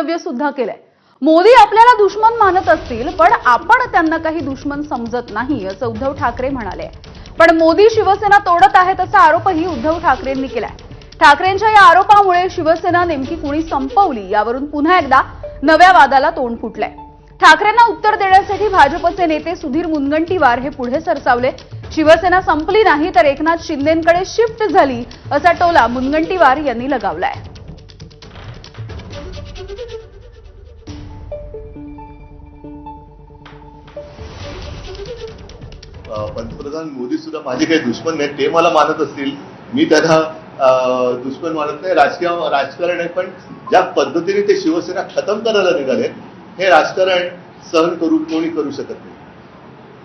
वक्तव्य सुद्धा केलंय। मोदी आपल्याला दुश्मन मानत असतील पण आपण त्यांना काही दुश्मन समजत नाही असं उद्धव ठाकरे म्हणाले। पण मोदी शिवसेना तोडत आहेत असा आरोपही उद्धव ठाकरेंनी केलाय। ठाकरेंच्या या आरोपामुळे शिवसेना नेमकी कोणी संपवली यावरून पुन्हा एकदा नव्या वादाला तोंड फुटलंय। ठाकरेंना उत्तर देण्यासाठी भाजपचे नेते सुधीर मुनगंटीवार हे पुढे सरसावले। शिवसेना संपली नाही तर एकनाथ शिंदेंकडे शिफ्ट झाली असा टोला मुनगंटीवार यांनी लगावलाय। पंतप्रधान मोदी सुद्धा माझे काही दुश्मन नाही, ते मला मानत असतील, मी त्यांना दुश्मन मानत नाही। राजकारण आहे, पण ज्या पद्धतीने ते शिवसेना खतम करायला निघाले हे राजकारण सहन कोणी करू शकत नाही।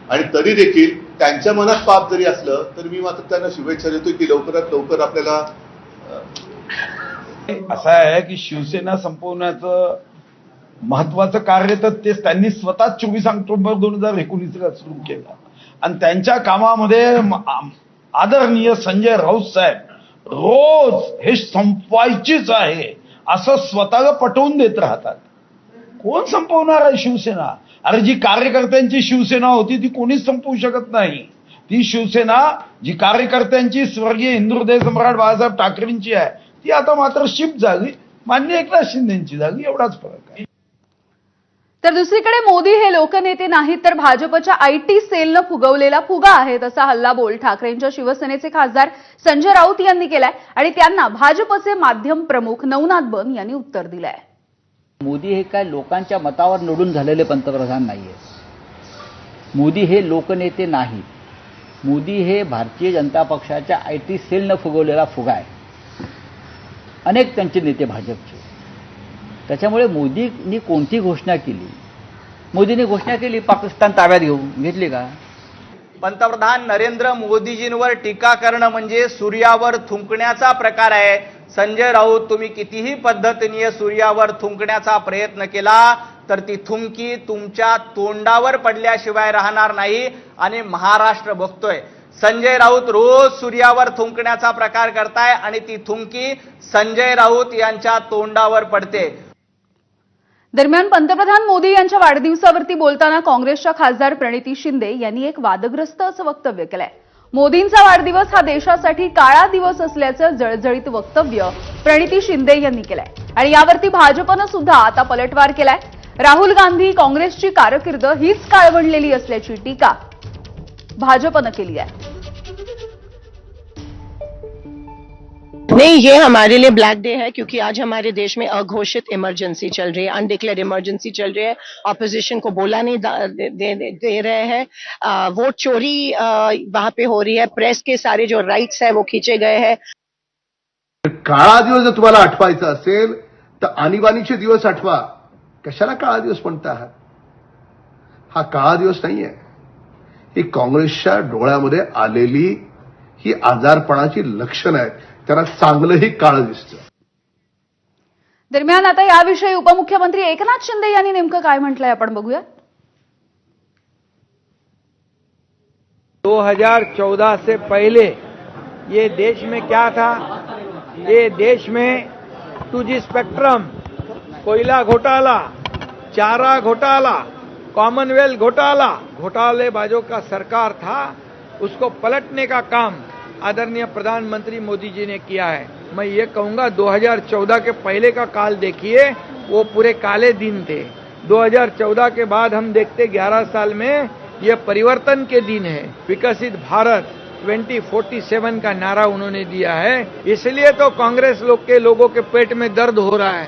आणि तरी देखील त्यांच्या मनात पाप जरी असलं तर मी मात्र त्यांना शुभेच्छा देतो की लवकरात लवकर आपल्याला असं आहे की शिवसेना संपवण्याचं महत्वाचं कार्य तर तेच त्यांनी स्वतः 24 ऑक्टोबर 2019ला सुरू केलं आणि त्यांच्या कामामध्ये आदरणीय संजय राऊत साहेब रोज हे संपवायचीच आहे असं स्वतःला पटवून देत राहतात। कोण संपवणार आहे शिवसेना? अरे जी कार्यकर्त्यांची शिवसेना होती ती कोणीच संपवू शकत नाही। ती शिवसेना जी कार्यकर्त्यांची स्वर्गीय हिंदुहृदय सम्राट बाळासाहेब ठाकरेंची आहे ती आता मात्र शिफ्ट झाली माननीय एकनाथ शिंदेंची झाली, एवढाच फरक आहे। तर दुसरीकडे मोदी हे लोकनेते नाहीत तर भाजपच्या आयटी सेलनं फुगवलेला फुगा आहेत असा हल्लाबोल ठाकरेंच्या शिवसेनेचे खासदार संजय राऊत यांनी केलाय आणि त्यांना भाजपचे माध्यम प्रमुख नवनाथ बन यांनी उत्तर दिलंय। मोदी हे काय लोकांच्या मतावर निवडून झालेले पंतप्रधान नाहीये। मोदी हे लोकनेते नाही, मोदी हे भारतीय जनता पक्षाच्या आयटी सेलनं फुगवलेला फुगा आहे। अनेक त्यांचे नेते भाजपचे, त्याच्यामुळे मोदींनी कोणती घोषणा केली, मोदींनी घोषणा केली पाकिस्तान ताब्यात घेतली का? पंतप्रधान नरेंद्र मोदीजींवर टीका करणं म्हणजे सूर्यावर थुंकण्याचा प्रकार आहे। संजय राऊत, तुम्ही कितीही पद्धतीने सूर्यावर थुंकण्याचा प्रयत्न केला तर ती थुंकी तुमच्या तोंडावर पडल्याशिवाय राहणार नाही आणि महाराष्ट्र बघतोय। संजय राऊत रोज सूर्यावर थुंकण्याचा प्रकार करताय आणि ती थुंकी संजय राऊत यांच्या तोंडावर पडते। दरम्यान पंतप्रधान मोदी यांच्या वाढदिवसावरती बोलताना काँग्रेसच्या खासदार प्रणिती शिंदे यांनी एक वादग्रस्त असं वक्तव्य केलंय। मोदींचा वाढदिवस हा देशासाठी काळा दिवस असल्याचं जळजळीत वक्तव्य प्रणिती शिंदे यांनी केलंय आणि यावरती भाजपनं सुद्धा आता पलटवार केलाय। राहुल गांधी काँग्रेसची कारकीर्द हीच काळवंडलेली असल्याची टीका भाजपनं केली आहे। नहीं, ये हमारे लिए ब्लैक डे है क्योंकि आज हमारे देश में अघोषित इमरजेंसी चल रही है, अनडिक्लेयर्ड इमरजेंसी चल रही है। ऑपोजिशन को बोला नहीं दे रहे हैं, वोट चोरी वहां पे हो रही है, प्रेस के सारे जो राइट्स है वो खींचे गए हैं। काळा दिवस जर तुम्हाला आठवायचा असेल तर आणीबाणीचे दिवस आठवा, कशाला काळा दिवस म्हणता आहात? हा काळा दिवस नाहीये, ही काँग्रेसच्या डोळ्यामध्ये आलेली ही आजारपणाची लक्षणं आहेत, त्यांना चांगलंही काळं दिसतं। दरम्यान आता याविषयी उपमुख्यमंत्री एकनाथ शिंदे यांनी नेमकं काय म्हटलंय आपण बघूया। 2014 से पहले ये देश में क्या था? ये देश में 2G स्पेक्ट्रम, कोयला घोटाला, चारा घोटाला, कॉमनवेल्थ घोटालेबाजों का सरकार था। उसको पलटने का काम आदरणीय प्रधानमंत्री मोदी जी ने किया है। मैं ये कहूंगा 2014 के पहले का काल देखिए, वो पूरे काले दिन थे। 2014 के बाद हम देखते 11 साल में ये परिवर्तन के दिन है। विकसित भारत 2047 का नारा उन्होंने दिया है, इसलिए तो कांग्रेस लोगों के पेट में दर्द हो रहा है।